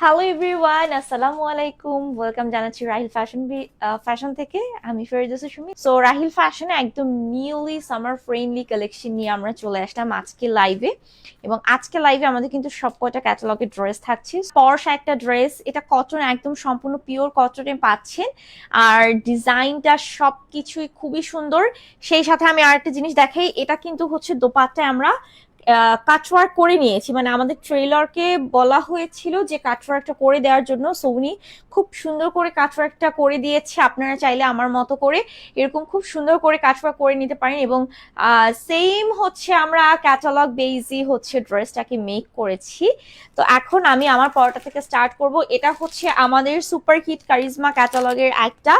Hello everyone, আসসালামু আলাইকুম। Welcome জানাচ্ছি রাহিল ফ্যাশন থেকে। আমি ফেরদৌসী সুমি। সো রাহিল ফ্যাশনে একদম নিউলি সামার ফ্রেন্ডলি কালেকশন নিয়ে আমরা চলে আসলাম আজকে লাইভে। এবং আজকে লাইভে আমাদের কিন্তু সব কয়টা ক্যাটালগের ড্রেস থাকছে। স্পর্শ একটা ড্রেস, এটা কটন, একদম সম্পূর্ণ পিওর কটনে পাচ্ছেন। আর ডিজাইনটা সবকিছুই খুবই সুন্দর। সেই সাথে আমি আরেকটা জিনিস দেখাই, এটা কিন্তু হচ্ছে দোপাট্টায় আমরা কাটওয়ার্ক করে নিয়েছি, মানে আমাদের ট্রেলারকে বলা হয়েছিল যে কাটওয়ার্কটা করে দেওয়ার জন্য, সো উনি খুব সুন্দর করে কাটওয়ার্কটা করে দিয়েছে। আপনারা চাইলে আমার মতো করে এরকম খুব সুন্দর করে কাটওয়ার্ক করে নিতে পারেন। এবং সেম হচ্ছে আমরা ক্যাটালগ বেইজি হচ্ছে ড্রেসটাকে মেক করেছি। তো এখন আমি আমার পরোটা থেকে স্টার্ট করব। এটা হচ্ছে আমাদের সুপার হিট কারিজমা ক্যাটালগের একটা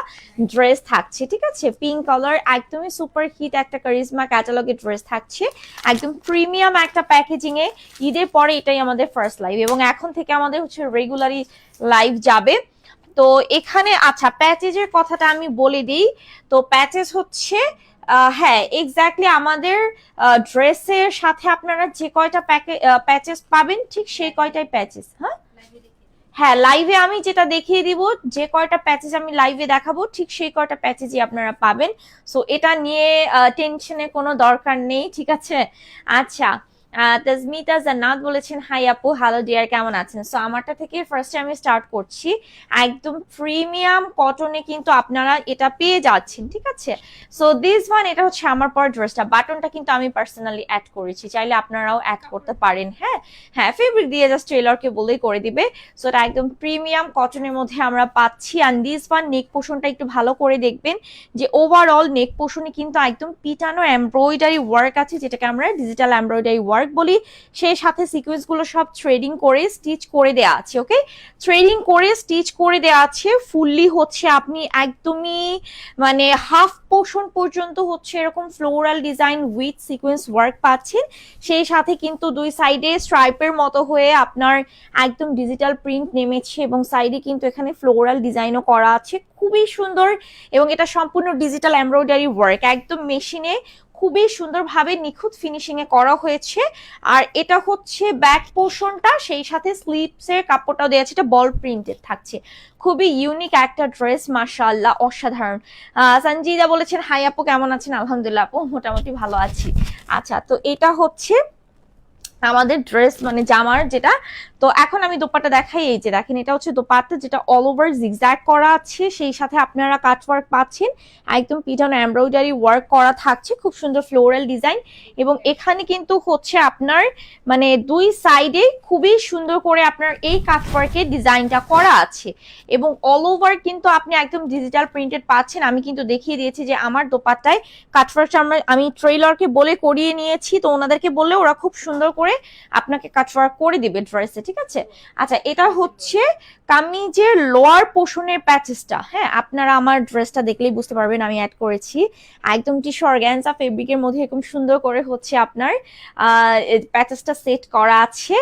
ড্রেস থাকছে, ঠিক আছে? পিঙ্ক কালার, একদমই সুপার হিট একটা কারিজমা ক্যাটালগের ড্রেস থাকছে, একদম প্রিমিয়াম একটা প্যাকেজিং এ। ঈদের পরে এটাই আমাদের ফার্স্ট লাইভ, এবং এখন থেকে আমাদের হচ্ছে রেগুলারই লাইভ যাবে। তো এখানে আচ্ছা, প্যাচেজের কথাটা আমি বলে দিই। তো প্যাচেজ হচ্ছে হ্যাঁ, এক্স্যাক্টলি আমাদের ড্রেসের সাথে আপনারা যে কয়টা প্যাচেস পাবেন, ঠিক সেই কয়টাই প্যাচেস। হ্যাঁ হ্যাঁ, লাইভে আমি যেটা দেখিয়ে দিব, যে কয়টা প্যাচেজ আমি লাইভে দেখাবো ঠিক সেই কয়টা প্যাচেজই আপনারা পাবেন। সো এটা নিয়ে টেনশনের কোনো দরকার নেই, ঠিক আছে? আচ্ছা, তাজমিতা জান্নাত বলেছেন, হাই আপু, হ্যালো ডিয়ার, কেমন আছেন? সো আমারটা থেকে ফার্স্টে আমি স্টার্ট করছি। একদম প্রিমিয়াম কটনে কিন্তু আপনারা এটা পেয়ে যাচ্ছেন, ঠিক আছে? সো দিস ওয়ান, এটা হচ্ছে আমার পর ড্রেসটা। বাটনটা কিন্তু আমি পার্সোনালি অ্যাড করেছি, চাইলে আপনারাও অ্যাড করতে পারেন। হ্যাঁ হ্যাঁ, ফেব্রিক দিয়ে জাস্ট টেলরকে বলেই করে দিবে। সো এটা একদম প্রিমিয়াম কটনের মধ্যে আমরা পাচ্ছি। অ্যান্ড দিস ওয়ান, নেক পোর্শনটা একটু ভালো করে দেখবেন যে ওভারঅল নেক পোর্শনে কিন্তু একদম পিটানো এমব্রয়ডারি ওয়ার্ক আছে, যেটাকে আমরা ডিজিটাল এমব্রয়ডারি ওয়ার্ক বলি। সেই সাথে সিকোয়েন্স গুলো সব থ্রেডিং করে স্টিচ করে দেওয়া আছে। ওকে, থ্রেডিং করে স্টিচ করে দেওয়া আছে। ফুললি হচ্ছে আপনি একদমই মানে হাফ পোর্শন পর্যন্ত হচ্ছে এরকম floral design with sequence work পাচ্ছেন। সেই সাথে কিন্তু দুই সাইডে স্ট্রাইপের মতো হয়ে আপনার একদম ডিজিটাল প্রিন্ট নেমেছে, এবং সাইডে কিন্তু এখানে ফ্লোরাল ডিজাইনও করা আছে, খুবই সুন্দর। এবং এটা সম্পূর্ণ ডিজিটাল এমব্রয়ডারি ওয়ার্ক, একদম মেশিনে খুবই সুন্দরভাবে নিখুঁত ফিনিশিং এ করা হয়েছে। আর এটা হচ্ছে ব্যাক পোর্শনটা, সেই সাথে স্লিভস এর কাপড়টাও দেওয়া আছে, এটা বল প্রিন্টেড থাকছে। খুবই ইউনিক একটা ড্রেস, মাশাআল্লাহ, অসাধারণ। সঞ্জিদা বলেছেন, হাই আপু, কেমন আছেন? আলহামদুলিল্লাহ আপু, মোটামুটি ভালো আছি। আচ্ছা, তো এটা হচ্ছে আমাদের ড্রেস, মানে জামার যেটা। তো এখন আমি দোপাট্টা দেখাই। এই যে দেখেন, এটা হচ্ছে দোপাট্টা, যেটা অল ওভার জিগজ্যাগ করা আছে, সেই সাথে আপনারা কাট ওয়ার্ক পাচ্ছেন, একদম পিটানো এমব্রয়ডারি ওয়ার্ক করা থাকছে, খুব সুন্দর ফ্লোরাল ডিজাইন। এবং এখানে কিন্তু হচ্ছে আপনার মানে দুই সাইডে খুবই সুন্দর করে আপনার এই কাট ওয়ার্কের ডিজাইনটা করা আছে। এবং অল ওভার কিন্তু আপনি একদম ডিজিটাল প্রিন্টেড পাচ্ছেন। আমি কিন্তু দেখিয়ে দিয়েছি যে আমার দোপাট্টায় কাট ওয়ার্কটা আমি ট্রেইলারকে বলে করিয়ে নিয়েছি, তো ওনাদেরকে বললে ওরা খুব সুন্দর করে আপনাকে কাটওয়ার্ক করে দিবে ড্রেসে, ঠিক আছে? আচ্ছা, এটা হচ্ছে কামিজের লোয়ার পোর্শনের প্যাচেসটা। হ্যাঁ, আপনারা আমার ড্রেসটা দেখলেই বুঝতে পারবেন আমি অ্যাড করেছি। একদম টিস্যু অর্গানজা ফেব্রিকের মধ্যে এরকম সুন্দর করে হচ্ছে আপনার প্যাচেসটা সেট করা আছে,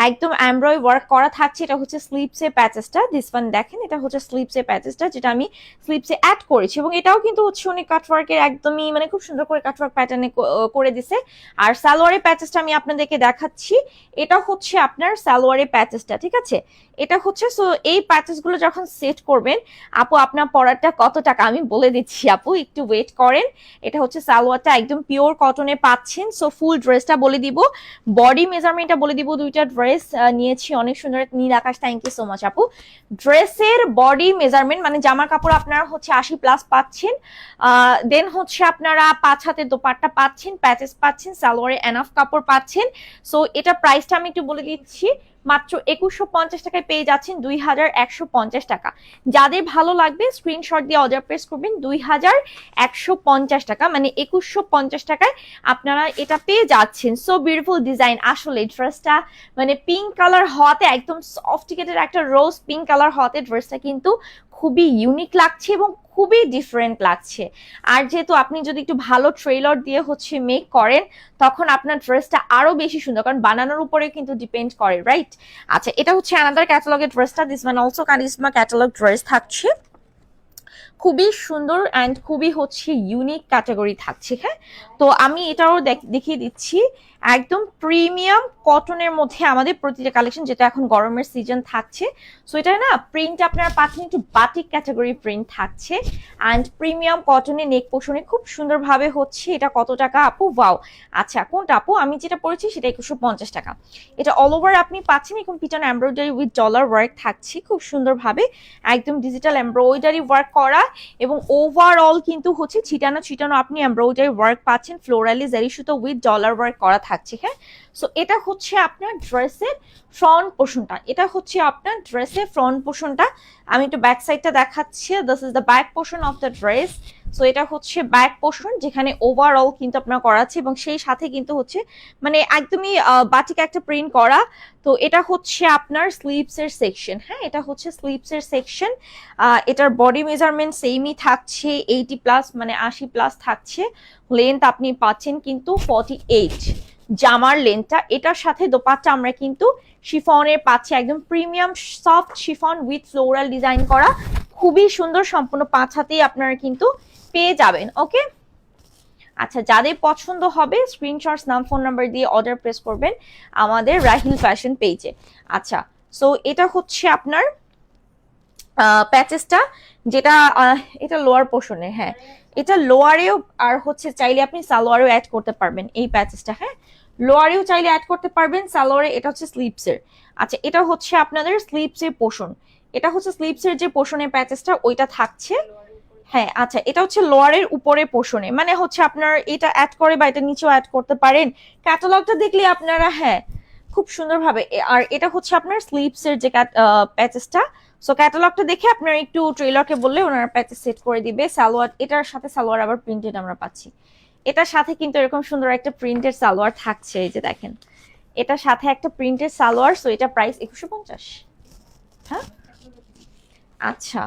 একদম এমব্রয় ওয়ার্ক করা থাকছে। এটা হচ্ছে স্লিপসের প্যাচেসটা, দিস ওয়ান দেখেন, এটা হচ্ছে স্লিপসের প্যাচেসটা, যেটা আমি স্লিপসে অ্যাড করেছি। এবং এটাও কিন্তু হচ্ছে অনেক কাটওয়ার্কের, একদমই মানে খুব সুন্দর করে কাটওয়ার্ক প্যাটার্নে করে দিছে। আর সালোয়ারের প্যাচেসটা আমি আপনাদেরকে দেখাচ্ছি। এটা হচ্ছে আপনার সালোয়ারের প্যাচেসটা, ঠিক আছে? এটা হচ্ছে, সো এই প্যাচেস গুলো যখন সেট করবেন, আপু আপনার পরাটা কত টাকা আমি বলে দিচ্ছি, আপু একটু ওয়েট করেন। এটা হচ্ছে সালোয়ারটা, একদম পিওর কটনে পাচ্ছেন। সো ফুল ড্রেসটা বলে দিব, বডি মেজারমেন্টটা বলে দিব। দুইটা ড্রেস নিয়েছি, অনেক সুন্দর। নীল আকাশ, থ্যাংক ইউ সো মাচ আপু। ড্রেসের বডি মেজারমেন্ট মানে জামার কাপড় আপনারা হচ্ছে 80+ পাচ্ছেন। দেন হচ্ছে আপনারা 5 হাতের দোপাট্টা পাচ্ছেন, প্যাচেস পাচ্ছেন, সালোয়ারে এনাফ কাপড় পাচ্ছেন। সো এটা প্রাইসটা আমি একটু বলে দিচ্ছি, মাত্র 2150 টাকায় পেয়ে যাচ্ছেন 2150 টাকা। যাদের ভালো লাগবে স্ক্রিনশট দিয়ে অর্ডার প্লেস করবেন। 2150 টাকা, মানে 2150 টাকায় আপনারা এটা পেয়ে যাচ্ছেন। সো বিউটিফুল ডিজাইন, আসলে ড্রেসটা মানে পিঙ্ক কালার হওয়াতে, একদম সফটিকেটেড একটা রোজ পিঙ্ক কালার হওয়াতে ড্রেসটা কিন্তু খুবই ইউনিক লাগছে এবং খুবই ডিফারেন্ট লাগছে। আর যেহেতু আপনি যদি একটু ভালো ট্রেইলার দিয়ে হচ্ছে মেক করেন, তখন আপনার ড্রেসটা আরো বেশি সুন্দর, কারণ বানানোর উপরে কিন্তু ডিপেন্ড করে, রাইট? আচ্ছা, এটা হচ্ছে আনাদার ক্যাটালগের ড্রেসটা, this one also charisma catalogue dress থাকছে, খুবই সুন্দর অ্যান্ড খুবই হচ্ছে ইউনিক ক্যাটাগরি থাকছে। হ্যাঁ, তো আমি এটাও দেখিয়ে দিচ্ছি। একদম প্রিমিয়াম কটনের মধ্যে আমাদের প্রতিটা কালেকশন, যেটা এখন গরমের সিজন থাকছে। সো এটা না প্রিন্ট আপনারা পাচ্ছেন একটু বাটিক ক্যাটাগরি প্রিন্ট থাকছে, অ্যান্ড প্রিমিয়াম কটনের নেক পোর্শনে খুব সুন্দরভাবে হচ্ছে। এটা কত টাকা আপু? ওয়াও, আচ্ছা কোনটা আপু? আমি যেটা পড়েছি সেটা 2150 টাকা। এটা অল ওভার আপনি পাচ্ছেন এরকম পিটান এমব্রয়ডারি উইথ ডলার ওয়ার্ক থাকছে খুব সুন্দরভাবে, একদম ডিজিটাল এমব্রয়ডারি ওয়ার্ক করা, এবং ওভারঅল কিন্তু হচ্ছে ছিটানো ছিটানো আপনি এমব্রয়ডারি ওয়ার্ক পাচ্ছেন, ফ্লোরালি জারি সুতো উইথ ডলার ওয়ার্ক করা থাকছে। হ্যাঁ, সো এটা হচ্ছে আপনার ড্রেসের ফ্রন্ট পোর্শনটা, এটা হচ্ছে আপনার ড্রেসের ফ্রন্ট পোর্শনটা। আমি একটু ব্যাক সাইডটা দেখাচ্ছি, this is the back portion of the dress. So এটা হচ্ছে ব্যাক পোর্শন, যেখানে ওভারঅল কিন্তু আপনার করা আছে, এবং সেই সাথে কিন্তু হচ্ছে মানে একদমই বাটিক একটা প্রিন্ট করা। তো এটা হচ্ছে আপনার স্লিভস এর সেকশন। হ্যাঁ, এটা হচ্ছে স্লিভস এর সেকশন। এটার বডি মেজারমেন্ট সেমই থাকছে, 80+ মানে 80+ থাকছে। লেন্থ আপনি পাচ্ছেন কিন্তু 48 জামার লেন্থটা। এটার সাথে দোপাট্টা আমরা কিন্তু শিফনের পাচ্ছি, একদম premium soft chiffon with floral design করা, খুবই সুন্দর, সম্পূর্ণ 5 হাতেই আপনারা কিন্তু পেয়ে যাবেন। ওকে, আচ্ছা যাদের পছন্দ হবে স্ক্রিনশটস, নাম, ফোন নাম্বার দিয়ে অর্ডার প্লেস করবেন আমাদের রাহিল ফ্যাশন পেজে। আচ্ছা, সো এটা হচ্ছে আপনার প্যাচেসটা, যেটা এটা লোয়ার পোর্শনে। হ্যাঁ, এটা লোয়ারেও, আর হচ্ছে চাইলে আপনি সালোয়ারেও অ্যাড করতে পারবেন এই প্যাচেসটা। হ্যাঁ, লোয়ারেও চাইলে অ্যাড করতে পারবেন, সালোয়ারে। এটা হচ্ছে স্লিপসের। আচ্ছা, এটা হচ্ছে আপনাদের স্লিপসের পোর্শন, এটা হচ্ছে স্লিপসের যে পোর্শনের প্যাচেসটা ওইটা থাকছে। হ্যাঁ, আচ্ছা এটা হচ্ছে লোয়ারের উপরে পোর্শনে, মানে হচ্ছে আপনার এটা অ্যাড করে বা এটা নিচেও অ্যাড করতে পারেন। ক্যাটালগটা দেখলে আপনারা হ্যাঁ খুব সুন্দরভাবে, আর এটা হচ্ছে আপনার স্লিপসের যে প্যাচেসটা। সো ক্যাটালগটা দেখে আপনারা একটু ট্রেলারকে বললে ওনারা প্যাচেস সেট করে দিবে। সালোয়ার, এটার সাথে সালোয়ার আবার প্রিন্টেড আমরা পাচ্ছি, এটার সাথে কিন্তু এরকম সুন্দর একটা প্রিন্টেড সালোয়ার থাকছে। এই যে দেখেন, এটার সাথে একটা প্রিন্টেড সালোয়ার। সো এটা প্রাইস 2150। হ্যাঁ, আচ্ছা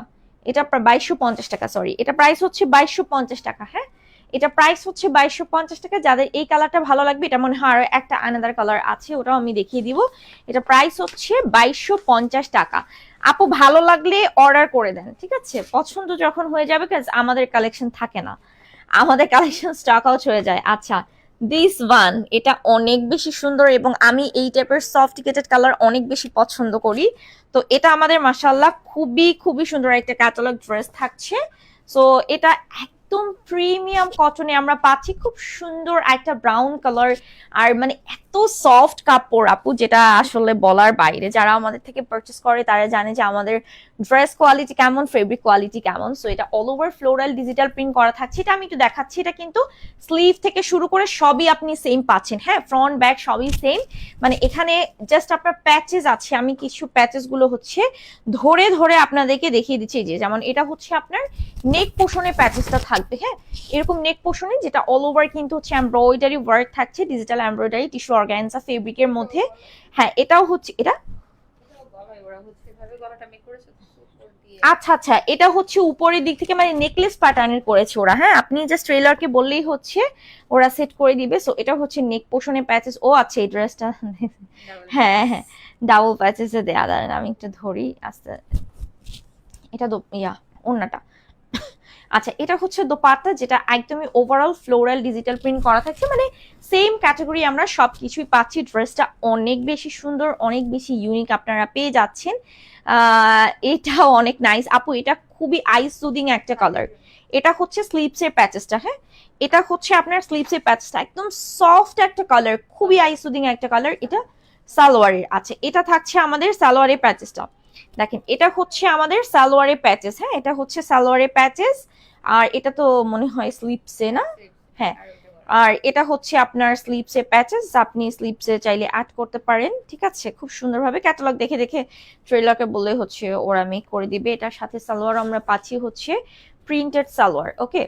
এটা 2250 টাকা, সরি এটা প্রাইস হচ্ছে 2250 টাকা। হ্যাঁ, এটা প্রাইস হচ্ছে 2250 টাকা। যাদের এই কালারটা ভালো লাগবে, এটা মনে হয় আর একটা আনাদার কালার আছে, ওটাও আমি দেখিয়ে দিব। এটা প্রাইস হচ্ছে 2250 টাকা। আপু ভালো লাগলে অর্ডার করে দেন, ঠিক আছে? পছন্দ যখন হয়ে যাবে, কাজ আমাদের কালেকশন থাকে না, আমাদের কালেকশন স্টক আউট হয়ে যায়। আচ্ছা, দিস ওয়ান, এটা অনেক বেশি সুন্দর, এবং আমি এই টাইপের সফটিকেটেড কালার অনেক বেশি পছন্দ করি। তো এটা আমাদের মাশাআল্লাহ খুবই খুবই সুন্দর একটা ক্যাটালগ ড্রেস থাকছে। সো এটা একদম প্রিমিয়াম কটনে আমরা পাচ্ছি, খুব সুন্দর একটা ব্রাউন কালার, আর মানে এত সফট কাপড় আপু, যেটা আসলে বলার বাইরে। যারা আমাদের থেকে পারচেস করে তারা জানে যে আমাদের ড্রেস কোয়ালিটি কেমন, ফেব্রিক কোয়ালিটি কেমন। সো এটা all over floral digital print করা থাকছে। এটা আমি একটু দেখাচ্ছি, এটা কিন্তু স্লিভ থেকে শুরু করে সবই আপনি সেম পাচ্ছেন। হ্যাঁ, ফ্রন্ট ব্যাক সবই সেম, মানে এখানে জাস্ট আপনার প্যাচেস আছে। আমি কিছু প্যাচেস গুলো হচ্ছে ধরে ধরে আপনাদেরকে দেখিয়ে দিচ্ছি। যে যেমন এটা হচ্ছে আপনার নেক পোর্শনে প্যাচেসটা থাকবে। হ্যাঁ, এরকম নেক পোর্শনে, যেটা অল ওভার কিন্তু হচ্ছে এমব্রয়ডারি ওয়ার্ক থাকছে, ডিজিটাল এমব্রয়ডারি টিস্যু অর্গানজা ফেব্রিকের মধ্যে। হ্যাঁ, এটাও হচ্ছে, এটা আচ্ছা আচ্ছা, এটা হচ্ছে উপরের দিক থেকে মানে নেকলেস প্যাটার্নের করেছে ওরা। হ্যাঁ, আপনি জাস্ট ট্রেলারকে বললেই হচ্ছে ওরা সেট করে দিবে। সো এটা হচ্ছে নেক পোর্শনে প্যাচেস। ও আচ্ছা, এই ড্রেসটা হ্যাঁ হ্যাঁ ডাবল প্যাচেসে দেয়া, দাঁড়ান আমি একটু ধরি আস্তে। এটা ওন্নাটা। আচ্ছা, এটা হচ্ছে দোপাট্টা, যেটা একদমই ওভারঅল ফ্লোরাল ডিজিটাল প্রিন্ট করা থাকছে, মানে সেম ক্যাটাগরি আমরা সবকিছুই পাচ্ছি। ড্রেসটা অনেক বেশি সুন্দর, অনেক বেশি ইউনিক আপনারা পেয়ে যাচ্ছেন। এটাও অনেক নাইস আপু, এটা খুবই আই সুদিং একটা কালার। এটা হচ্ছে স্লিভসের প্যাচেসটা। হ্যাঁ, এটা হচ্ছে আপনার স্লিভসের প্যাচেসটা, একদম সফট একটা কালার, খুবই আই সুদিং একটা কালার। এটা সালোয়ারের। আচ্ছা, এটা থাকছে আমাদের সালোয়ারের প্যাচেসটা। দেখেন, এটা হচ্ছে আমাদের সালোয়ারের প্যাচেস। হ্যাঁ, এটা হচ্ছে সালোয়ারের প্যাচেস, আর এটা তো মনে হয় স্লিপসে না? হ্যাঁ, আর এটা হচ্ছে আপনার স্লিপসে প্যাচেস, আপনি স্লিপসে চাইলে অ্যাড করতে পারেন। ঠিক আছে, খুব সুন্দরভাবে ক্যাটালগ দেখে দেখে ট্রেলারকে বললে হচ্ছে ওরা মেক করে দিবে। এটার সাথে সালোয়ার আমরা পাচ্ছি হচ্ছে প্রিন্টেড সালোয়ার। ওকে,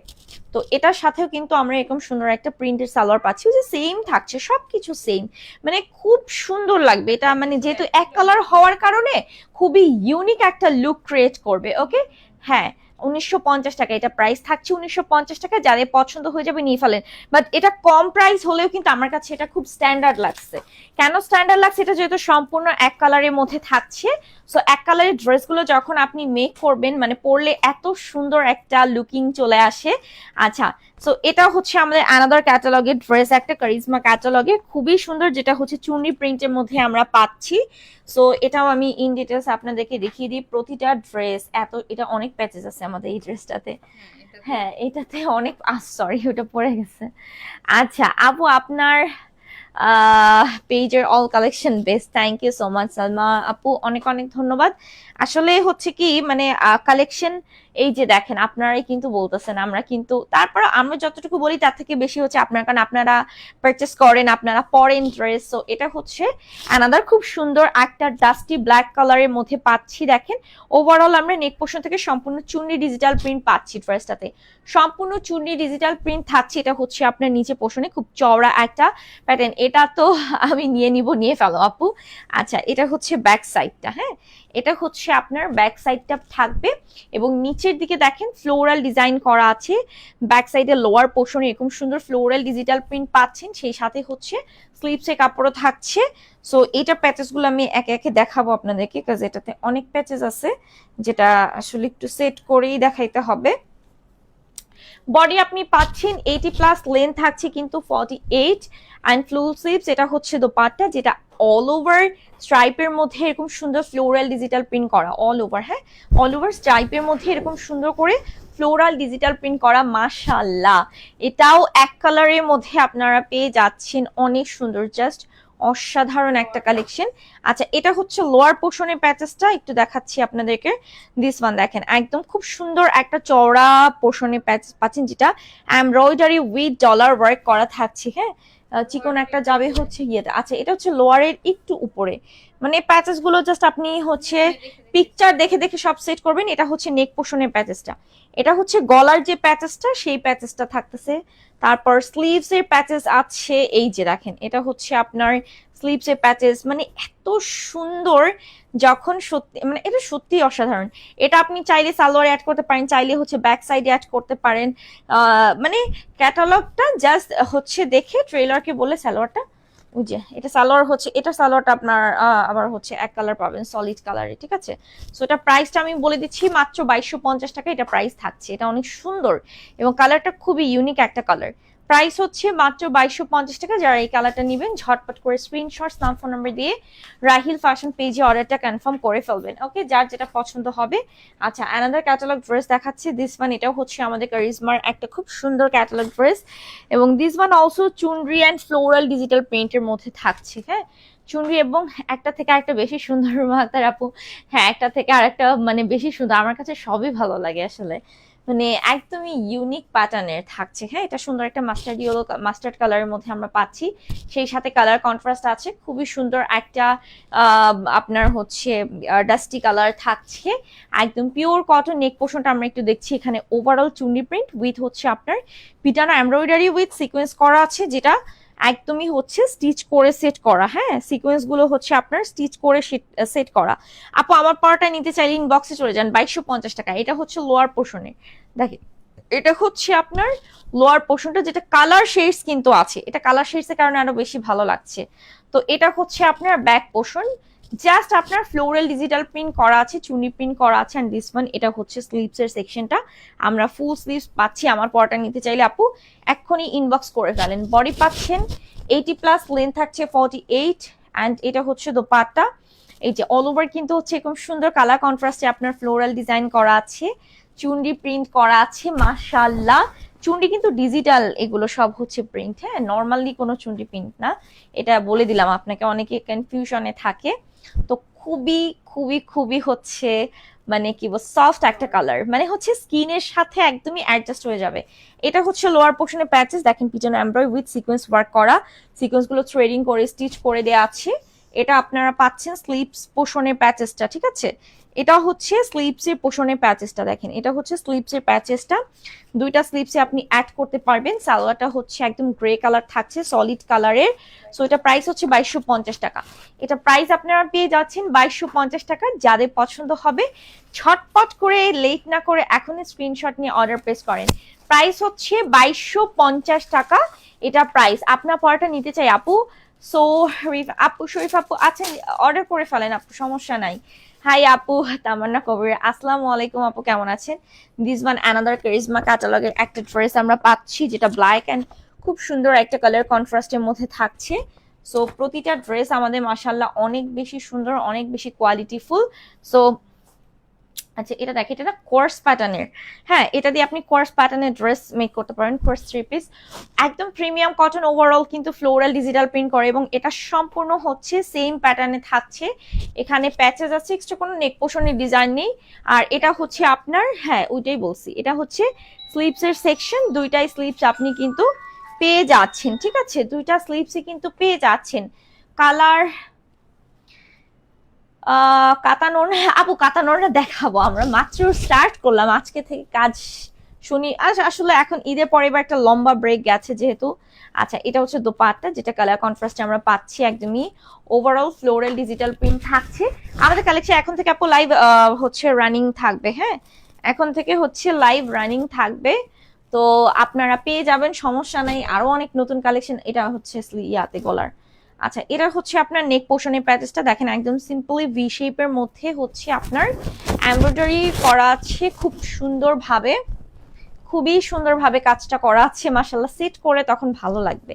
তো এটার সাথেও কিন্তু আমরা এরকম সুন্দর একটা প্রিন্টেড সালোয়ার পাচ্ছি, যে সেম থাকছে, সবকিছু সেম, মানে খুব সুন্দর লাগবে এটা। মানে যেহেতু এক কালার হওয়ার কারণে খুবই ইউনিক একটা লুক ক্রিয়েট করবে। ওকে, হ্যাঁ 1950 টাকা এটা প্রাইস থাকছে, 1950 টাকা। যাদের পছন্দ হয়ে যাবে নিয়ে ফেলেন। বাট এটা কম প্রাইস হলেও কিন্তু আমার কাছে এটা খুব স্ট্যান্ডার্ড লাগছে। কেন স্ট্যান্ডার্ড লাগছে? এটা যেহেতু সম্পূর্ণ এক কালারের মধ্যে থাকছে, সো এক কালারের ড্রেসগুলো যখন আপনি মেক করবেন মানে পরলে এত সুন্দর একটা লুকিং চলে আসে। আচ্ছা, সো এটা হচ্ছে আমাদের অ্যানাদার ক্যাটালগের ড্রেস, একটা কারিজমা ক্যাটালগের খুবই সুন্দর, যেটা হচ্ছে চুন্নি প্রিন্টের মধ্যে আমরা পাচ্ছি। সো এটাও আমি ইন ডিটেলস আপনাদেরকে দেখিয়ে দিই। প্রতিটা ড্রেস এত, এটা অনেক প্যাচেস আছে আমাদের এই ড্রেসটাতে। হ্যাঁ, এটাতে অনেক, সরি ওটা পড়ে গেছে। আচ্ছা আপু, আপনার পেজের all collection best, thank you so much Salma আপু, অনেক অনেক ধন্যবাদ। আসলে হচ্ছে কি মানে কালেকশন, এই যে দেখেন আপনারাই কিন্তু বলতেছেন, আমরা কিন্তু তারপর আমরা যতটুকু বলি তার থেকে বেশি হচ্ছে আপনার, কারণ আপনারা পারচেস করেন, আপনারা পরেন ড্রেস। সো এটা হচ্ছে অ্যানাদার খুব সুন্দর একটা ডাস্টি ব্ল্যাক কালারের মধ্যে পাচ্ছি। দেখেন ওভারঅল আমরা নেক পোর্শন থেকে সম্পূর্ণ চুন্নি ডিজিটাল প্রিন্ট পাচ্ছি ড্রেসটাতে, সম্পূর্ণ চুন্নি ডিজিটাল প্রিন্ট থাকছে। এটা হচ্ছে আপনার নিচে পোর্শনে খুব চওড়া একটা প্যাটার্ন, এটা তো আমি নিয়ে ফেলো আপু। আচ্ছা, এটা হচ্ছে ব্যাক সাইডটা, হ্যাঁ এটা হচ্ছে আপনার ব্যাক সাইডটা থাকবে, এবং নিচের দিকে দেখেন ফ্লোরাল ডিজাইন করা আছে। ব্যাক সাইডে লোয়ার পোর্শনে এরকম সুন্দর ফ্লোরাল ডিজিটাল প্রিন্ট পাচ্ছেন, সেই সাথে হচ্ছে স্লিভসে কাপড়ও থাকছে। সো এটা প্যাচেস গুলো আমি একে একে দেখাবো আপনাদেরকে, কাজ এটাতে অনেক প্যাচেস আছে যেটা আসলে একটু সেট করেই দেখাইতে হবে। বডি আপনি পাচ্ছেন 80+ লেন্থ থাকছে কিন্তু 48 অ্যান্ড ফুল স্লিভস। এটা হচ্ছে দোপাট্টা, যেটা অল ওভার স্ট্রাইপের মধ্যে এরকম সুন্দর ফ্লোরাল ডিজিটাল প্রিন্ট করা, অল ওভার, হ্যাঁ অল ওভার স্ট্রাইপের মধ্যে এরকম সুন্দর করে ফ্লোরাল ডিজিটাল প্রিন্ট করা, মাশাআল্লাহ। এটাও এক কালারের মধ্যে আপনারা পেয়ে যাচ্ছেন, অনেক সুন্দর, জাস্ট অসাধারণ একটা কালেকশন। আচ্ছা, এটা হচ্ছে লোয়ার পোর্শনের প্যাচেসটা একটু দেখাচ্ছি আপনাদেরকে। দিস ওয়ান দেখেন, একদম খুব সুন্দর একটা চওড়া পোর্শনের প্যাচেস পাচ্ছেন, যেটা এমব্রয়ডারি উইথ ডলার ওয়ার্ক করা থাকছে, হ্যাঁ চিকন একটা যাবে হচ্ছে ইয়েটা। আচ্ছা, এটা হচ্ছে লোয়ারের একটু উপরে, মানে প্যাচেস গুলো জাস্ট আপনি হচ্ছে পিকচার দেখে দেখে সব সেট করবেন। এটা হচ্ছে নেক পোর্শনের প্যাচেসটা, এটা হচ্ছে গলার যে প্যাচেসটা সেই প্যাচেসটা থাকতেছে। তারপর স্লিভস এর প্যাচেস আছে, এই যে দেখেন এটা হচ্ছে আপনার স্লিভস এর প্যাচেস, মানে এত সুন্দর, যখন সত্যি মানে এটা সত্যি অসাধারণ। এটা আপনি চাইলে সালোয়ার অ্যাড করতে পারেন, চাইলে হচ্ছে ব্যাক সাইডে অ্যাড করতে পারেন। মানে ক্যাটালগটা জাস্ট হচ্ছে দেখে ট্রেলারকে বলে সালোয়ারটা, ওই যে এটা সালোয়ার হচ্ছে, এটা সালোয়ারটা আপনার আবার হচ্ছে এক কালার পাবেন সলিড কালারে, ঠিক আছে। সো এটা প্রাইসটা আমি বলে দিচ্ছি, মাত্র 2250 টাকা এটা প্রাইস থাকছে। এটা অনেক সুন্দর এবং কালারটা খুবই ইউনিক একটা কালার। প্রাইস হচ্ছে মাত্র 2250 টাকা। যারা এই কালারটা নেবেন ঝটপট করে স্ক্রিনশট, নাম ফোন নাম্বার দিয়ে রাহিল ফ্যাশন পেজে অর্ডারটা কনফার্ম করে ফেলবেন, ওকে, যার যেটা পছন্দ হবে। আচ্ছা, অ্যানাদার ক্যাটালগ ড্রেস দেখাচ্ছি, দিস ওয়ান, এটাও হচ্ছে আমাদের কারিজমার একটা খুব সুন্দর ক্যাটালগ ড্রেস, এবং this one also chunri and floral digital প্রিন্টের মধ্যে থাকছে, হ্যাঁ চুনরি, এবং একটা থেকে আরেকটা বেশি সুন্দর মাতার আপু, হ্যাঁ একটা থেকে আরেকটা মানে বেশি সুন্দর, আমার কাছে সবই ভালো লাগে আসলে, মানে একদমই ইউনিক প্যাটার্নের থাকছে। হ্যাঁ, এটা সুন্দর একটা মাস্টার্ড কালারের মধ্যে আমরা পাচ্ছি, সেই সাথে কালার কন্ট্রাস্ট আছে, খুবই সুন্দর একটা আপনার হচ্ছে ডাস্টি কালার থাকছে, একদম পিওর কটন। নেক পোর্শনটা আমরা একটু দেখছি, এখানে ওভারঅল চুন্নি প্রিন্ট উইথ হচ্ছে আপনার পিটানো এমব্রয়ডারি উইথ সিকোয়েন্স করা আছে, যেটা একদমই হচ্ছে স্টিচ করে সেট করা, হ্যাঁ সিকোয়েন্স গুলো হচ্ছে আপনার স্টিচ করে সেট করা। আপু আমার পরাটা নিতে চাইলে ইনবক্সে চলে যান, 2250 টাকা। এটা হচ্ছে লোয়ার পোর্শনে, দেখেন এটা হচ্ছে আপনার লোয়ার পোর্শনটা, যেটা কালার শেডস কিন্তু আছে, এটা কালার শেডস এর কারণে আরো বেশি ভালো লাগছে। তো এটা হচ্ছে আপনার ব্যাক পোর্শন, জাস্ট আপনার ফ্লোরাল ডিজিটাল প্রিন্ট করা আছে, চুনি প্রিন্ট করা আছে, এন্ড দিস ওয়ান এটা হচ্ছে স্লিভস এর সেকশনটা, আমরা ফুল স্লিভস পাচ্ছি। আমার পরাটা নিতে চাইলে আপু এক্ষুনি ইনবক্স করে ফেলেন। বডি পাচ্ছেন 80+, লেন্থ থাকছে 48, অ্যান্ড এটা হচ্ছে দোপাট্টা, এই যে অল ওভার কিন্তু হচ্ছে এরকম সুন্দর কালার কন্ট্রাস্টে আপনার ফ্লোরাল ডিজাইন করা আছে, চুন্ডি প্রিন্ট করা আছে, মাশাআল্লাহ। চুন্ডি কিন্তু ডিজিটাল, এগুলো সব হচ্ছে প্রিন্ট, হ্যাঁ নর্মালি কোনো চুন্ডি প্রিন্ট না, এটা বলে দিলাম আপনাকে, অনেকে কনফিউশনে থাকে। তো খুবই খুবই খুবই হচ্ছে মানে কি বল সফট একটা কালার, মানে হচ্ছে স্কিনের সাথে একদমই অ্যাডজাস্ট হয়ে যাবে। এটা হচ্ছে লোয়ার পোর্শনের প্যাচেস, দেখেন পিছনে এমব্রয়ডারি উইথ সিকোয়েন্স ওয়ার্ক করা, সিকোয়েন্স গুলো থ্রেডিং করে স্টিচ করে দেওয়া আছে। এটা আপনারা পাচ্ছেন স্লিভস পোর্শনের প্যাচেসটা, ঠিক আছে, এটা হচ্ছে স্লিভসের পোর্শনের প্যাচেসটা, দেখেন এটা হচ্ছে স্লিভসের প্যাচেসটা, দুইটা স্লিভসে আপনি অ্যাড করতে পারবেন। সালোয়ারটা হচ্ছে একদম গ্রে কালার থাকছে, সলিড কালারের। সো এটা প্রাইস হচ্ছে 2250 টাকা। এটা প্রাইস আপনারা পেয়ে যাচ্ছেন 2250 টাকা। যাদের পছন্দ হবে ঝটপট করে লেট না করে এখনই স্ক্রিনশট নিয়ে অর্ডার প্লেস করেন। প্রাইস হচ্ছে 2250 টাকা এটা প্রাইস। আপনার পরাটা নিতে চাই আপু, সো আপু শরীফ আপু আছেন, অর্ডার করে ফেলেন আপু, সমস্যা নাই। হাই আপু, তামান্না কবির। আসসালামু আলাইকুম আপু, কেমন আছেন? দিস ওয়ান অ্যানাদার কারিজমা ক্যাটালগের একটা ড্রেস আমরা পাচ্ছি, যেটা ব্ল্যাক এন্ড খুব সুন্দর একটা কালার কন্ট্রাস্টের মধ্যে থাকছে। সো প্রতিটা ড্রেস আমাদের মাশাআল্লাহ অনেক বেশি সুন্দর, অনেক বেশি কোয়ালিটিফুল। সো আচ্ছা, এটা দেখে, এটা কোর্স প্যাটার্নের। হ্যাঁ, এটা দিয়ে আপনি কোর্স প্যাটার্নের ড্রেস মেক করতে পারেন। কোর্স থ্রি পিস, একদম প্রিমিয়াম কটন, ওভারঅল কিন্তু ফ্লোরাল ডিজিটাল প্রিন্ট করে, এবং এটা সম্পূর্ণ হচ্ছে সেম প্যাটার্নে থাকছে। এখানে প্যাচেস আছে, এক্সট্রা কোনো নেক পোর্শনের ডিজাইন নেই। আর এটা হচ্ছে আপনার, হ্যাঁ ওইটাই বলছি, এটা হচ্ছে স্লিভসের সেকশন। দুইটাই স্লিভস আপনি কিন্তু পেয়ে যাচ্ছেন, ঠিক আছে? দুইটা স্লিভসই কিন্তু পেয়ে যাচ্ছেন। কালার কাতানোর, আপু কাতানোরটা দেখাবো, আমরা মাত্র স্টার্ট করলাম আজকে থেকে কাজ। শুনি আসলে এখন ঈদের পরে এবার একটা লম্বা ব্রেক গেছে যেহেতু। আচ্ছা, এটা হচ্ছে দোপাট্টা, যেটা কালার কন্ট্রাস্টে আমরা পাচ্ছি, একদমই ওভারঅল ফ্লোরাল ডিজিটাল প্রিন্ট থাকছে। আমাদের কালেকশন এখন থেকে আপু লাইভ হচ্ছে রানিং থাকবে। হ্যাঁ, এখন থেকে হচ্ছে লাইভ রানিং থাকবে, তো আপনারা পেয়ে যাবেন, সমস্যা নাই। আরো অনেক নতুন কালেকশন। এটা হচ্ছে ইয়াতে গলার। আচ্ছা, এটা হচ্ছে আপনার নেক পোর্শনের প্যাচেসটা দেখেন, একদম সিম্পলি ভি শেপের মধ্যে হচ্ছে আপনার এমব্রয়ডারি করা আছে খুব সুন্দরভাবে, খুবই সুন্দরভাবে কাজটা করা আছে। মাশাআল্লাহ, সেট করে তখন ভালো লাগবে।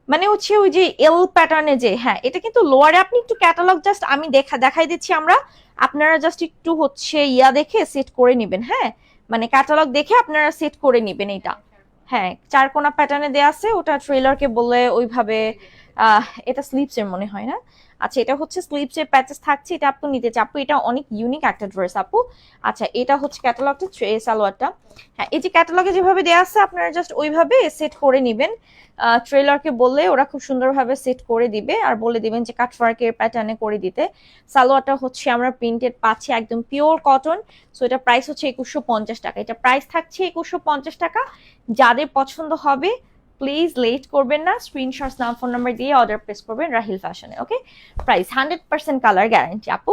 মানে হচ্ছে ওই যে এল প্যাটার্নে যে, হ্যাঁ এটা কিন্তু লোয়ারে আপনি একটু ক্যাটালগ জাস্ট আমি দেখাই দিচ্ছি আমরা, আপনারা জাস্ট একটু হচ্ছে ইয়া দেখে সেট করে নেবেন। হ্যাঁ, মানে ক্যাটালগ দেখে আপনারা সেট করে নেবেন এটা। হ্যাঁ, চারকোনা প্যাটার্নে দেয়া আছে, ওটা ট্রেলারকে বলে ওইভাবে। এটা স্লিপস এর মনে হয় না। আচ্ছা, এটা হচ্ছে স্লিপস এর প্যাচেস থাকছে, এটা আপনি নিতে চাপু, এটা অনেক ইউনিক একটা ড্রেস আপু। আচ্ছা, এটা হচ্ছে ক্যাটালগটা, সালোয়ারটা। হ্যাঁ, এই যে ক্যাটালগে যেভাবে দেয়া আছে আপনারা জাস্ট ওইভাবে সেট করে নেবেন। ট্রেলারকে বললে ওরা খুব সুন্দরভাবে সেট করে দিবে, আর বলে দিবেন যে কাটওয়ার্কের প্যাটার্নে করে দিতে। সালোয়ারটা হচ্ছে আমরা প্রিন্টেড পাচ্ছি, একদম পিওর কটন। সো এটা প্রাইস হচ্ছে 2150 টাকা। এটা প্রাইস থাকছে 2150 টাকা। যাদের পছন্দ হবে প্লিজ লেট করবেন না, স্ক্রিনশট নাম ফোন নাম্বার দিয়ে অর্ডার প্লেস করবেন রাহিল ফ্যাশনে। ওকে, প্রাইস 100% কালার গ্যারান্টি আপু।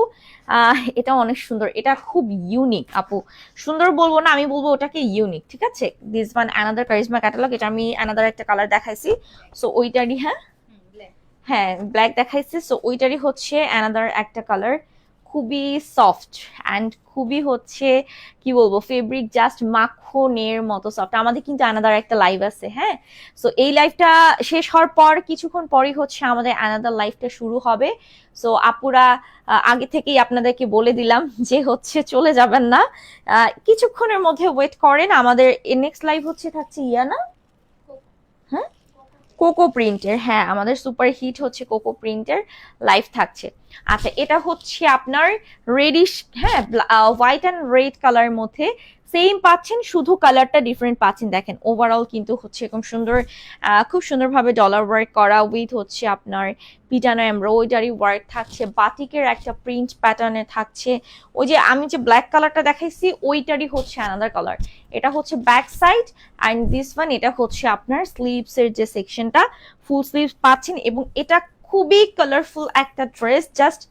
এটা অনেক সুন্দর, এটা খুব ইউনিক আপু। সুন্দর বলবো না, আমি বলবো ওটাকে ইউনিক, ঠিক আছে? This one another charisma catalogue, এটা আমি অ্যানাদার একটা কালার দেখাইছি। সো ওইটারই, হ্যাঁ হ্যাঁ ব্ল্যাক দেখাইছে, সো ওইটারই হচ্ছে অ্যানাদার একটা কালার। খুবই সফট অ্যান্ড খুবই হচ্ছে কি বলবো, ফেব্রিক জাস্ট মাখনের মতো সফট। আমাদের কিন্তু অ্যানাদার একটা লাইভ আছে, হ্যাঁ। সো এই লাইভটা শেষ হওয়ার পর কিছুক্ষণ পরই হচ্ছে আমাদের অ্যানাদার লাইভটা শুরু হবে। সো আপুরা আগে থেকেই আপনাদেরকে বলে দিলাম যে হচ্ছে চলে যাবেন না, কিছুক্ষণের মধ্যে ওয়েট করেন। আমাদের নেক্সট লাইভ হচ্ছে থাকছে ইয়ানা, হ্যাঁ কোকো প্রিন্টের, হ্যাঁ আমাদের সুপার হিট হচ্ছে কোকো প্রিন্টের লাইভ থাকছে। আচ্ছা, এটা হচ্ছে আপনার রেডিশ, হ্যাঁ হোয়াইট অ্যান্ড রেড কালারের মধ্যে সেম পাচ্ছেন, শুধু কালারটা ডিফারেন্ট পাচ্ছেন। দেখেন ওভারঅল কিন্তু হচ্ছে এরকম সুন্দর, খুব সুন্দরভাবে ডলার ওয়ার্ক করা, উইথ হচ্ছে আপনার পিটানো এমব্রয়ডারি ওয়ার্ক থাকছে, বাটিকের একটা প্রিন্ট প্যাটার্নে থাকছে। ওই যে আমি যে ব্ল্যাক কালারটা দেখাইছি ওইটারই হচ্ছে অ্যানাদার কালার। এটা হচ্ছে back side and this one, এটা হচ্ছে আপনার স্লিভস এর যে সেকশনটা, ফুল স্লিভস পাচ্ছেন। এবং এটা খুবই কালারফুল একটা ড্রেস, জাস্ট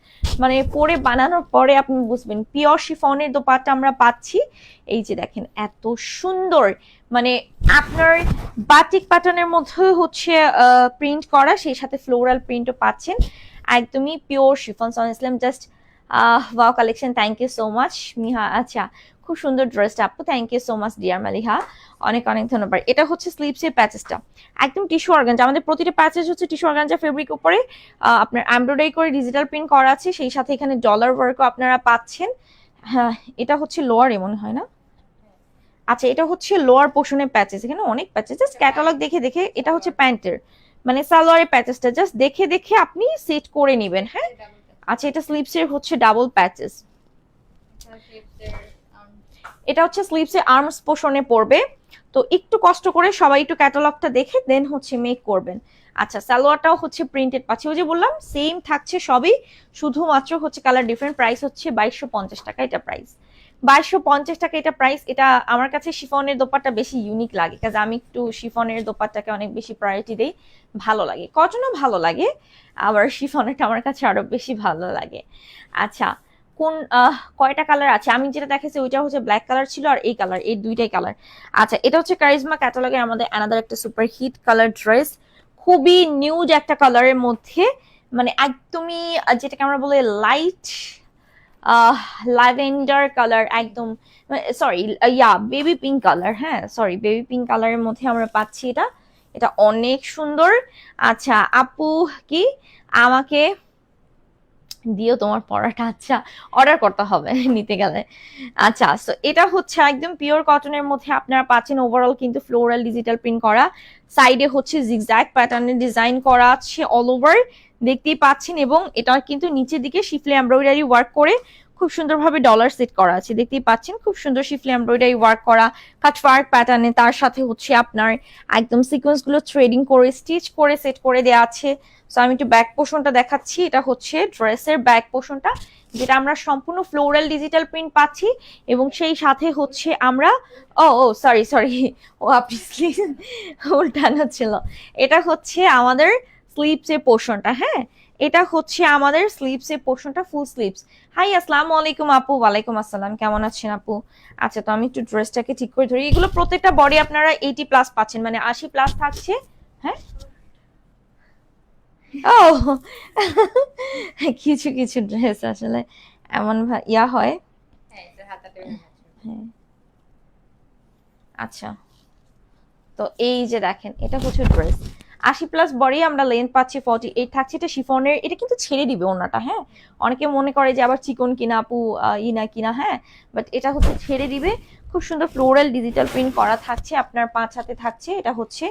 মানে পরে বানানোর পরে আপনি বুঝবেন। পিওর শিফনের দোপাট্টা আমরা পাচ্ছি, এই যে দেখেন এত সুন্দর, মানে আপনার বাটিক প্যাটার্নের মধ্যে হচ্ছে প্রিন্ট করা, সেই সাথে ফ্লোরাল প্রিন্টও পাচ্ছেন, একদমই pure chiffon. Islam just wow collection, thank you so much Miha. আচ্ছা, খুব সুন্দর ড্রেসটা আপু, thank you so much dear Maliha, অনেক অনেক ধন্যবাদ। এটা হচ্ছে স্লিভসের প্যাচেসটা, একদম টিস্যু অর্গানজা। আমাদের প্রতিটা প্যাচেস হচ্ছে টিস্যু অর্গানজা ফেব্রিক উপরে আপনার এমব্রয়ডারি করে ডিজিটাল প্রিন্ট করা আছে, সেই সাথে এখানে ডলার ওয়ার্কও আপনারা পাচ্ছেন। হ্যাঁ, এটা হচ্ছে লোয়ারে মনে হয় না। আচ্ছা, এটা হচ্ছে লোয়ার পোর্শনের প্যাচেস, এখানে অনেক প্যাচেস, জাস্ট ক্যাটালগ দেখে দেখে। এটা হচ্ছে প্যান্টের, মানে সালোয়ারের প্যাচেসটা জাস্ট দেখে দেখে আপনি সেট করে নেবেন। হ্যাঁ, আচ্ছা, এটা স্লিভসের হচ্ছে ডাবল প্যাচেস, এটা হচ্ছে স্লিভসের আর্মস পোর্শনে পড়বে। তো একটু কষ্ট করে সবাই একটু ক্যাটালগটা দেখে দেন হচ্ছে মেক করবেন। আচ্ছা, সালোয়ারটাও হচ্ছে প্রিন্টেড পাচ্ছি, ওই যে বললাম সেম থাকছে সবই, শুধুমাত্র হচ্ছে কালার ডিফারেন্ট। প্রাইস হচ্ছে 2250 টাকা, এটা প্রাইস 2250 টাকা, এটা প্রাইস। এটা আমার কাছে শিফনের দোপাট্টা বেশি ইউনিক লাগে, কাজ আমি একটু শিফনের দোপাট্টাকে অনেক বেশি প্রায়োরিটি দেই, ভালো লাগে। কটনও ভালো লাগে, আবার শিফনেরটা আমার কাছে আরো বেশি ভালো লাগে। আচ্ছা, কোন কয়টা কালার আছে, আমি যেটা দেখেছি ওইটা হচ্ছে ব্ল্যাক কালার ছিল, আর এই কালার, এই দুইটাই কালার। আচ্ছা, এটা হচ্ছে কারিজমা ক্যাটালগে আমাদের অ্যানাদার একটা সুপার হিট কালার ড্রেস, খুবই নিউড একটা কালারের মধ্যে, মানে একদমই যেটাকে আমরা বলি লাইট ল্যাভেন্ডার কালার, একদম সরি বেবি পিঙ্ক কালার, হ্যাঁ সরি বেবি পিঙ্ক কালারের মধ্যে আমরা পাচ্ছি এটা। এটা অনেক সুন্দর। আচ্ছা আপু কি আমাকে দিও তোমার পড়াটা? আচ্ছা অর্ডার করতে হবে নিতে গেলে। আচ্ছা সো এটা হচ্ছে একদম পিওর কটনের মধ্যে আপনারা পাচ্ছেন। ওভারঅল কিন্তু ফ্লোরাল ডিজিটাল প্রিন্ট করা, সাইডে হচ্ছে জিগজ্যাগ প্যাটার্নের ডিজাইন করা আছে অল ওভার, দেখতেই পাচ্ছেন। এবং এটা কিন্তু নিচের দিকে শিফলি এমব্রয়ডারি ওয়ার্ক করে খুব সুন্দরভাবে ডলার সেট করা আছে, দেখতেই পাচ্ছেন খুব সুন্দর শিফলি এমব্রয়ডারি ওয়ার্ক করা কাটওয়ার্ক প্যাটার্নে। তার সাথে হচ্ছে আপনার একদম সিকোয়েন্স গুলো থ্রেডিং করে স্টিচ করে সেট করে দেওয়া আছে। সো আমি একটু ব্যাক পোর্শনটা দেখাচ্ছি। এটা হচ্ছে ড্রেসের ব্যাক পোর্শনটা, যেটা আমরা সম্পূর্ণ ফ্লোরাল ডিজিটাল প্রিন্ট পাচ্ছি। এবং সেই সাথে হচ্ছে আমরা ও সরি সরি ও আপনি উল্টানো ছিল। এটা হচ্ছে আমাদের স্লিভস এর পোর্শনটা, হ্যাঁ এটা হচ্ছে আমাদের স্লিভস এর পোর্শনটা, ফুল স্লিভস। হাই আসসালামু আলাইকুম আপু। ওয়ালাইকুম আসসালাম, কেমন আছেন আপু? আচ্ছা তো আমি একটু ড্রেসটাকে ঠিক করে ধরি। এগুলো প্রত্যেকটা বডি আপনারা 80+ পাচ্ছেন, মানে 80+ থাকছে। হ্যাঁ ও কিছু কিছু ড্রেস আসলে এমন ইয়া হয়। হ্যাঁ আচ্ছা তো এই যে দেখেন এটা হচ্ছে ড্রেস 80+ বডি, আমরা লেন্থ পাচ্ছি 48 থাকছে। এটা শিফনের, এটা কিন্তু ছেড়ে দিবে ওনাটা, হ্যাঁ অনেকে মনে করে যে আবার চিকন কিনা আপু ইনা কিনা, হ্যাঁ বাট এটা হচ্ছে ছেড়ে দিবে। খুব সুন্দর ফ্লোরাল ডিজিটাল প্রিন্ট করা থাকছে, আপনার 5 হাতে থাকছে। এটা হচ্ছে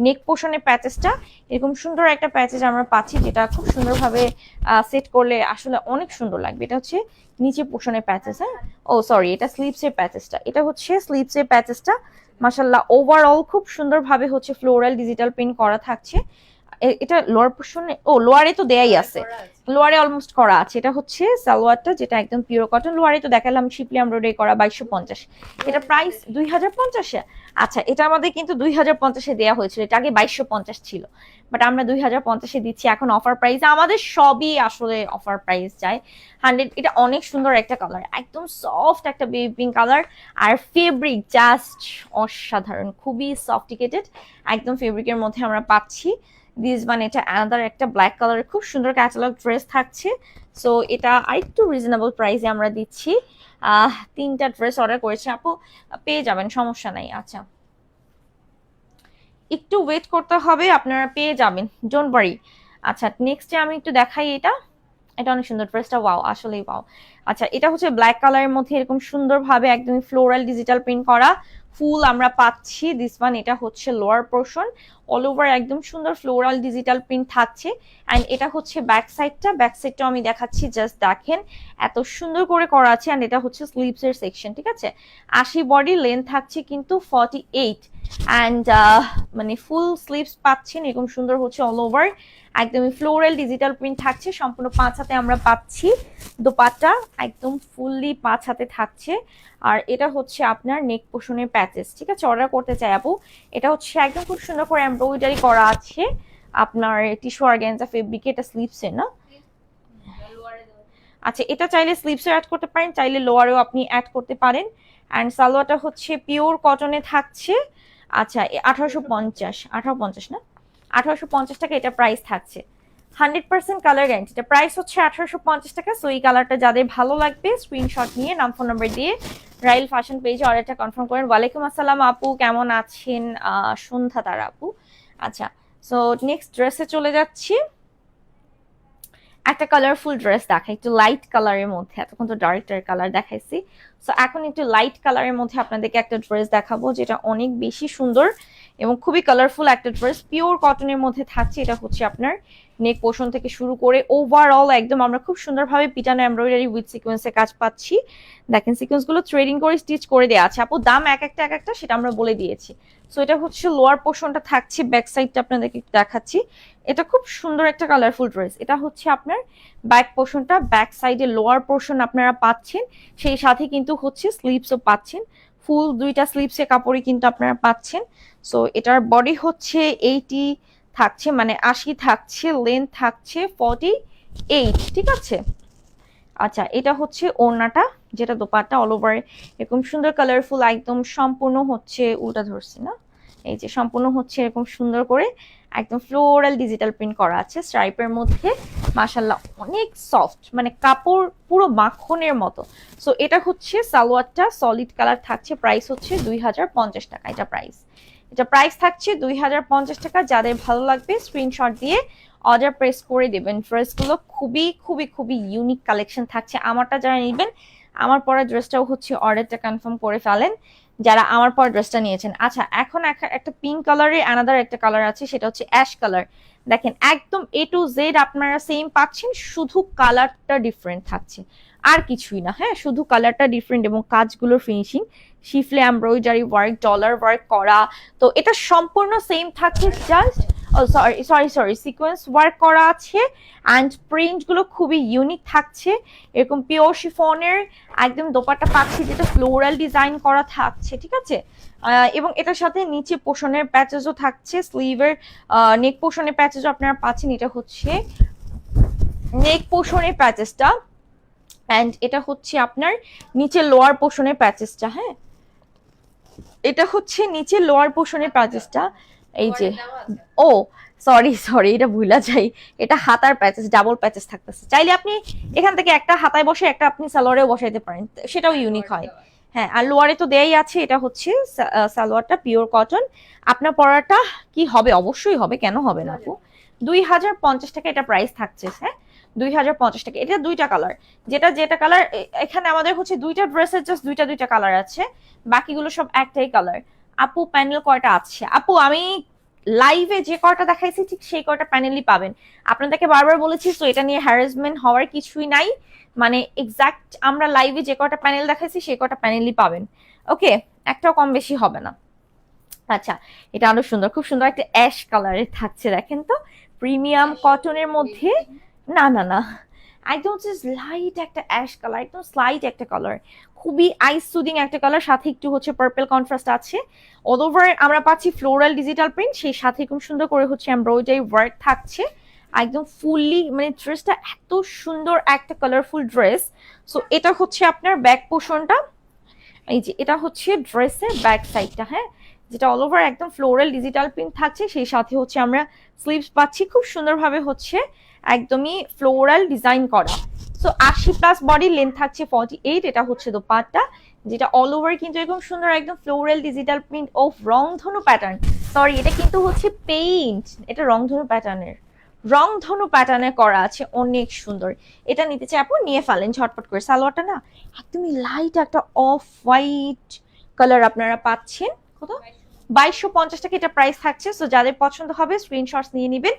নেক পোর্শনের প্যাচেসটা, এরকম সুন্দর একটা প্যাচেস আমরা পাচ্ছি, যেটা খুব সুন্দরভাবে সেট করলে আসলে অনেক সুন্দর লাগবে। এটা হচ্ছে নিচে পোর্শনের প্যাচেস, হ্যাঁ ও সরি এটা স্লিভসের প্যাচেসটা, এটা হচ্ছে স্লিভসের প্যাচেসটা। মাশাআল্লাহ ওভারঅল খুব সুন্দরভাবে হচ্ছে ফ্লোরাল ডিজিটাল প্রিন্ট করা থাকছে। এটা লোয়ার পোর্শনে, ও লোয়ারে তো দেয়াই আছে, লোয়ারে অলমোস্ট করা আছে। এটা হচ্ছে সালোয়ারটা, যেটা একদম পিওর কটন। লোয়ারে তো দেখালাম শিপলি এমব্রয়ডারি করা 2250। এটা প্রাইস 2050-এ। আচ্ছা এটা আমাদের কিন্তু 2050-এ দেওয়া হয়েছিল, এটা আগে 2250 ছিল, বাট আমরা 2050-এ দিচ্ছি এখন অফার প্রাইস। আমাদের সবই আসলে অফার প্রাইস যায় 100। এটা অনেক সুন্দর একটা কালার, একদম সফট একটা বেবি পিঙ্ক কালার। আর ফেব্রিক জাস্ট অসাধারণ, খুবই সফটিকেটেড একদম ফেব্রিকের মধ্যে আমরা পাচ্ছি। দিস মানে এটা আলাদা একটা ব্ল্যাক কালারের খুব সুন্দর ক্যাটালগ ড্রেস থাকছে। সো এটা আরেকটু রিজনেবল প্রাইসে আমরা দিচ্ছি। 3টা ড্রেস অর্ডার করেছি আপু, পেয়ে যাবেন সমস্যা নাই। আচ্ছা একটু ওয়েট করতে হবে, আপনারা পেয়ে যাবেন, ডোন্ট ওয়ারি। আচ্ছা নেক্সটে আমি একটু দেখাই এটা। এটা অনেক সুন্দর ড্রেসটা, ওয়াও আসলেই ওয়াও। আচ্ছা এটা হচ্ছে ব্ল্যাক কালারের মধ্যে এরকম সুন্দরভাবে একদম ফ্লোরাল ডিজিটাল প্রিন্ট করা ফুল আমরা পাচ্ছি। দিস ওয়ান এটা হচ্ছে লোয়ার পোর্শন, অল ওভার একদম সুন্দর ফ্লোরাল ডিজিটাল প্রিন্ট থাকছে। অ্যান্ড এটা হচ্ছে ব্যাক সাইডটা, ব্যাক সাইডটা আমি দেখাচ্ছি, জাস্ট দেখেন এত সুন্দর করে করা আছে। অ্যান্ড এটা হচ্ছে স্লিভস এর সেকশন, ঠিক আছে 80 বডি, লেন্থ থাকছে কিন্তু 48। অ্যান্ড মানে ফুল স্লিভস পাচ্ছেন এরকম সুন্দর হচ্ছে অল ওভার একদমই ফ্লোরাল ডিজিটাল প্রিন্ট থাকছে। সম্পূর্ণ 5 হাতে আমরা পাচ্ছি, দোপাট্টা একদম ফুললি 5 হাতে থাকছে। আর এটা হচ্ছে আপনার নেক পোর্শনের প্যাচেস, ঠিক আছে অর্ডার করতে চাই আপু। এটা হচ্ছে একদম খুব সুন্দর করে এমব্রয়ডারি করা আছে আপনার টিস্যু অর্গানজা ফেব্রিকে, এটা স্লিভসের না? আচ্ছা এটা চাইলে স্লিভসে অ্যাড করতে পারেন, চাইলে লোয়ারেও আপনি অ্যাড করতে পারেন। অ্যান্ড সালোয়ারটা হচ্ছে পিওর কটনে থাকছে। আচ্ছা 1850, 1850 না 1850 টাকা এটা প্রাইস থাকছে। 100% কালার গ্যারান্টি, এটা প্রাইস হচ্ছে 1850 টাকা। সো এই কালারটা যাদের ভালো লাগবে স্ক্রিনশট নিয়ে নাম ফোন নাম্বার দিয়ে রাইল ফ্যাশন পেজে অর্ডারটা কনফার্ম করেন। ওয়ালাইকুম আসসালাম আপু, কেমন আছেন? সন্ধ্যা তারা আপু। আচ্ছা সো নেক্সট ড্রেসে চলে যাচ্ছি। একটা কালারফুল ড্রেস দেখাই, একটু লাইট কালারের মধ্যে, এতক্ষণ তো ডার্ক কালার দেখাইছি। সো এখন একটু লাইট কালারের মধ্যে আপনাদেরকে একটা ড্রেস দেখাবো, যেটা অনেক বেশি সুন্দর এবং খুবই কালারফুল একটা ড্রেস, পিওর কটনের মধ্যে থাকছে। এটা হচ্ছে আপনার নেক পোর্শন থেকে শুরু করে ওভারঅল একদম আমরা খুব সুন্দরভাবে পিটানো এমব্রয়ডারি উইথ সিকোয়েন্সে কাজ পাচ্ছি। দেখেন সিকোয়েন্স গুলো থ্রেডিং করে স্টিচ করে দেওয়া আছে। আপু দাম এক একটা সেটা আমরা বলে দিয়েছি। সো এটা হচ্ছে লোয়ার পোর্শনটা থাকছে, ব্যাক সাইডটা আপনাদেরকে দেখাচ্ছি। এটা খুব সুন্দর একটা কালারফুল ড্রেস। এটা হচ্ছে আপনার ব্যাক পোর্শনটা, ব্যাক সাইডে লোয়ার পোর্শন আপনারা পাচ্ছেন, সেই সাথে কিন্তু হচ্ছে স্লিভসও পাচ্ছেন। ফুল দুইটা স্লিভসের কাপড়ই কিন্তু আপনারা পাচ্ছেন। সো এটার বডি হচ্ছে 80 থাকছে, মানে 80 থাকছে, লেন্থ থাকছে 48, ঠিক আছে। আচ্ছা এটা হচ্ছে ওড়নাটা, যেটা দোপাট্টা অল ওভার এরকম সুন্দর কালারফুল একদম সম্পূর্ণ হচ্ছে, উল্টা ধরছি না, এই যে সম্পূর্ণ হচ্ছে এরকম সুন্দর করে একদম ফ্লোরাল ডিজিটাল প্রিন্ট করা আছে স্ট্রাইপের মধ্যে। মাশাআল্লাহ অনেক সফট, মানে কাপড় পুরো মাখনের মতো। সো এটা হচ্ছে সালোয়ারটা, সলিড কালার থাকছে, প্রাইস হচ্ছে 2050 টাকা। এটা প্রাইস থাকছে 2050 টাকা। যাদের ভালো লাগবে স্ক্রিনশট দিয়ে অর্ডার প্রেস করে দেবেন। ড্রেসগুলো খুবই খুবই খুবই ইউনিক কালেকশন থাকছে। আমারটা যারা নেবেন, আমার পরা ড্রেসটাও হচ্ছে অর্ডারটা কনফার্ম করে ফেলেন যারা আমার পর ড্রেসটা নিয়েছেন। আচ্ছা, এখন একটা পিঙ্ক কালারের অ্যানাদার একটা কালার আছে, সেটা হচ্ছে অ্যাশ কালার। দেখেন একদম A to Z আপনারা সেম পাচ্ছেন, শুধু কালারটা ডিফারেন্ট থাকছে, আর কিছুই না। হ্যাঁ, শুধু কালারটা ডিফারেন্ট এবং কাজগুলোর ফিনিশিং শিফলে এমব্রয়ডারি ওয়ার্ক, ডলার ওয়ার্ক করা। তো এটা সম্পূর্ণ সেম থাকছে, জাস্ট সরি সিকোয়েন্স ওয়ার্ক করা আছে। অ্যান্ড প্রিন্টগুলো খুবই ইউনিক থাকছে। এরকম পিওর শিফনের একদম দোপাট্টা পাচ্ছি, যেটা ফ্লোরাল ডিজাইন করা থাকছে, ঠিক আছে। এবং এটার সাথে নিচে পোষণের প্যাচেসও থাকছে, স্লিভের নেক পোষণের প্যাচেসও আপনারা পাচ্ছেন। এটা হচ্ছে নেক পোষণের প্যাচেসটা, অ্যান্ড এটা হচ্ছে আপনার নিচে লোয়ার পোষণের প্যাচেসটা। হ্যাঁ, এটা হচ্ছে নিচে লোয়ার পোষণের প্যাচেসটা। এই যে, ও সরি এটা ভুলা যাই, এটা হাতার প্যাচেস, ডাবল প্যাচেস থাকতেছে। চাইলে আপনি এখান থেকে একটা হাতায় বসে একটা আপনি সালোয়ারেও বসাইতে পারেন, সেটাও ইউনিক হয়। হ্যাঁ, আর লোয়ারে তো দেয়াই আছে। এটা হচ্ছে সালোয়ারটা পিওর কটন। আপনার পরাটা কি হবে? অবশ্যই হবে, কেন হবে না আপু। 2050 টাকা এটা প্রাইস থাকছে। হ্যাঁ, 2050 টাকা। এটা দুইটা কালার, যেটা কালার এখানে আমাদের হচ্ছে দুইটা ড্রেসের জাস্ট দুইটা কালার আছে, বাকিগুলো সব একটাই কালার। আপু প্যানেল কয়টা আছে? আপু আমি লাইভে যে কয়টা দেখাইছি ঠিক সেই কয়টা প্যানেলই পাবেন। আপনাদেরকে বারবার বলেছি, তো এটা নিয়ে হ্যারাসমেন্ট হওয়ার কিছুই নাই। মানে এক্সাক্ট আমরা লাইভে যে কয়টা প্যানেল দেখাইছি সেই কয়টা প্যানেলই পাবেন। ওকে, একটাও কম বেশি হবে না। আচ্ছা, এটা আরো সুন্দর, খুব সুন্দর একটা অ্যাশ কালারের থাকছে। দেখেন তো, প্রিমিয়াম কটনের মধ্যে, না একদম জাস্ট লাইট একটা অ্যাশ কালার, একদম স্লাইট একটা কালার, খুবই আইস সুদিং একটা কালার। সাথে একটু হচ্ছে পার্পল কন্ট্রাস্ট আছে। অল ওভার আমরা পাচ্ছি ফ্লোরাল ডিজিটাল প্রিন্ট, সেই সাথে খুব সুন্দর করে হচ্ছে এমব্রয়ডারি ওয়ার্ক থাকছে। একদম ফুললি, মানে ড্রেসটা এত সুন্দর একটা কালারফুল ড্রেস। সো এটা হচ্ছে আপনার ব্যাক পোর্শনটা। এই যে এটা হচ্ছে ড্রেসের ব্যাক সাইডটা। হ্যাঁ, যেটা অল ওভার একদম ফ্লোরাল ডিজিটাল প্রিন্ট থাকছে, সেই সাথে হচ্ছে আমরা স্লিভস পাচ্ছি খুব সুন্দরভাবে হচ্ছে একদমই ফ্লোরাল ডিজাইন করা। সো 80+ বডি লেন্থ থাকছে 48। এটা হচ্ছে দোপাট্টা, যেটা অল ওভার কিন্তু এরকম সুন্দর একদম ফ্লোরাল ডিজিটাল প্রিন্ট ও রংধনু প্যাটার্ন। সরি, এটা কিন্তু হচ্ছে পেইন্ট, এটা রংধনু প্যাটার্নে করা আছে, অনেক সুন্দর। এটা নিতে চাই আপু, নিয়ে ফেলেন ঝটপট করে। সালোয়ারটা না একদমই লাইট একটা অফ হোয়াইট কালার আপনারা পাচ্ছেন। কত? 2250 টাকা এটা প্রাইস থাকছে। সো যাদের পছন্দ হবে স্ক্রিনশটস নিয়ে নেবেন।